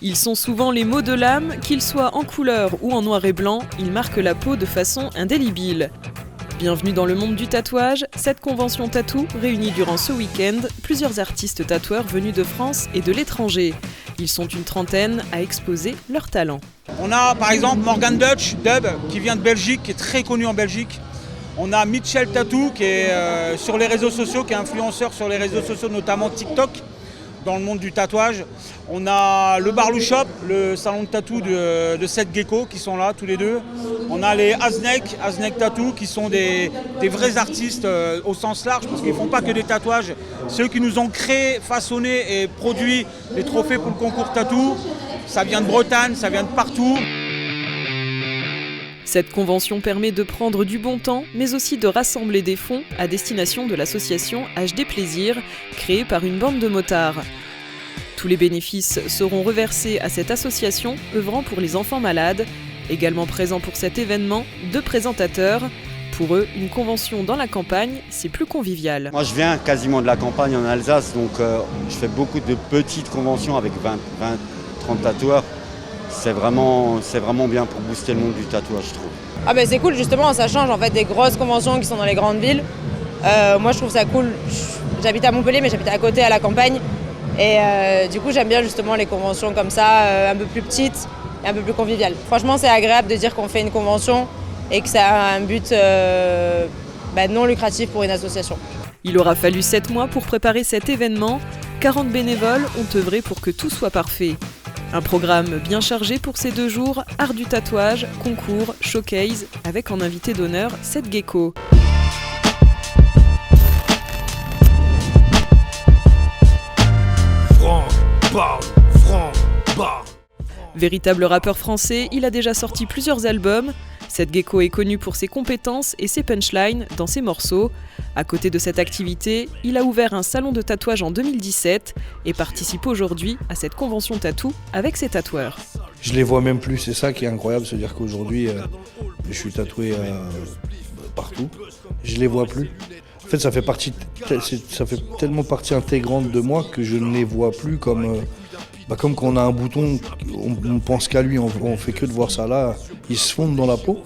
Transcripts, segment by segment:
Ils sont souvent les mots de l'âme, qu'ils soient en couleur ou en noir et blanc, ils marquent la peau de façon indélébile. Bienvenue dans le monde du tatouage, cette convention tatou réunit durant ce week-end plusieurs artistes tatoueurs venus de France et de l'étranger. Ils sont une trentaine à exposer leurs talents. On a par exemple Morgan Dutch, Dub, qui vient de Belgique, qui est très connu en Belgique. On a Mitchell Tattoo, qui est sur les réseaux sociaux, qui est influenceur sur les réseaux sociaux, notamment TikTok, dans le monde du tatouage. On a le Barlou Shop, le salon de tatou de Seth Gecko, qui sont là tous les deux. On a les Aznek Tattoo, qui sont des vrais artistes au sens large, parce qu'ils ne font pas que des tatouages. C'est eux qui nous ont créé, façonné et produit les trophées pour le concours tatou. Ça vient de Bretagne, ça vient de partout. Cette convention permet de prendre du bon temps, mais aussi de rassembler des fonds à destination de l'association HD Plaisir, créée par une bande de motards. Tous les bénéfices seront reversés à cette association œuvrant pour les enfants malades. Également présents pour cet événement, 2 présentateurs. Pour eux, une convention dans la campagne, c'est plus convivial. Moi, je viens quasiment de la campagne en Alsace, donc je fais beaucoup de petites conventions avec 20-30 tatoueurs. C'est vraiment bien pour booster le monde du tatouage, je trouve. Ah ben c'est cool, justement, ça change en fait des grosses conventions qui sont dans les grandes villes. Moi, je trouve ça cool. J'habite à Montpellier, mais j'habite à côté, à la campagne. Et du coup, j'aime bien justement les conventions comme ça, un peu plus petites et un peu plus conviviales. Franchement, c'est agréable de dire qu'on fait une convention et que ça a un but non lucratif pour une association. Il aura fallu 7 mois pour préparer cet événement. 40 bénévoles ont œuvré pour que tout soit parfait. Un programme bien chargé pour ces 2 jours, art du tatouage, concours, showcase, avec en invité d'honneur Seth Gecko. Véritable rappeur français, il a déjà sorti plusieurs albums. Seth Gecko est connu pour ses compétences et ses punchlines dans ses morceaux. À côté de cette activité, il a ouvert un salon de tatouage en 2017 et participe aujourd'hui à cette convention tatou avec ses tatoueurs. Je les vois même plus, c'est ça qui est incroyable, c'est-à-dire qu'aujourd'hui, je suis tatoué partout, je les vois plus. En fait, ça fait tellement partie intégrante de moi que je ne les vois plus comme quand on a un bouton, on pense qu'à lui, on fait que de voir ça là, il se fonde dans la peau.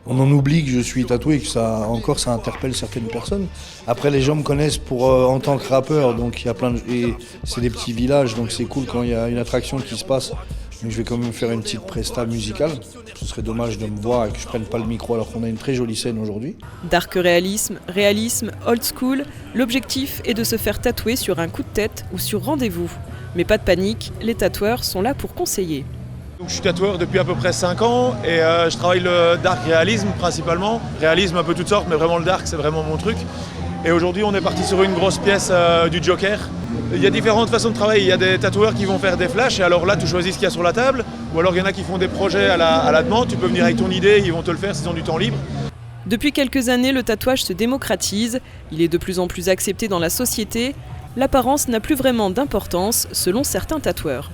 On en oublie que je suis tatoué et que ça interpelle certaines personnes. Après, les gens me connaissent en tant que rappeur, donc il y a et c'est des petits villages, donc c'est cool quand il y a une attraction qui se passe. Donc je vais quand même faire une petite presta musicale. Ce serait dommage de me voir et que je prenne pas le micro alors qu'on a une très jolie scène aujourd'hui. Dark réalisme, old school, l'objectif est de se faire tatouer sur un coup de tête ou sur rendez-vous. Mais pas de panique, les tatoueurs sont là pour conseiller. Donc, je suis tatoueur depuis à peu près 5 ans et je travaille le dark réalisme principalement. Réalisme un peu toutes sortes, mais vraiment le dark c'est vraiment mon truc. Et aujourd'hui on est parti sur une grosse pièce du Joker. Il y a différentes façons de travailler, il y a des tatoueurs qui vont faire des flashs et alors là tu choisis ce qu'il y a sur la table. Ou alors il y en a qui font des projets à la demande, tu peux venir avec ton idée, ils vont te le faire s'ils ont du temps libre. Depuis quelques années, le tatouage se démocratise, il est de plus en plus accepté dans la société. L'apparence n'a plus vraiment d'importance selon certains tatoueurs.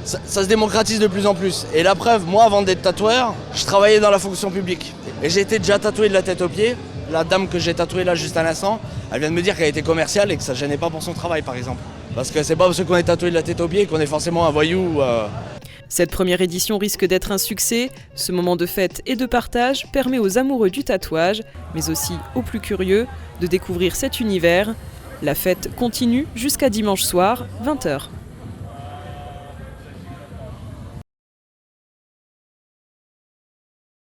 Ça se démocratise de plus en plus. Et la preuve, moi avant d'être tatoueur, je travaillais dans la fonction publique. Et j'ai été déjà tatoué de la tête aux pieds. La dame que j'ai tatouée là juste à l'instant, elle vient de me dire qu'elle était commerciale et que ça ne gênait pas pour son travail par exemple. Parce que c'est pas parce qu'on est tatoué de la tête aux pieds qu'on est forcément un voyou. Cette première édition risque d'être un succès. Ce moment de fête et de partage permet aux amoureux du tatouage, mais aussi aux plus curieux, de découvrir cet univers. La fête continue jusqu'à dimanche soir, 20h.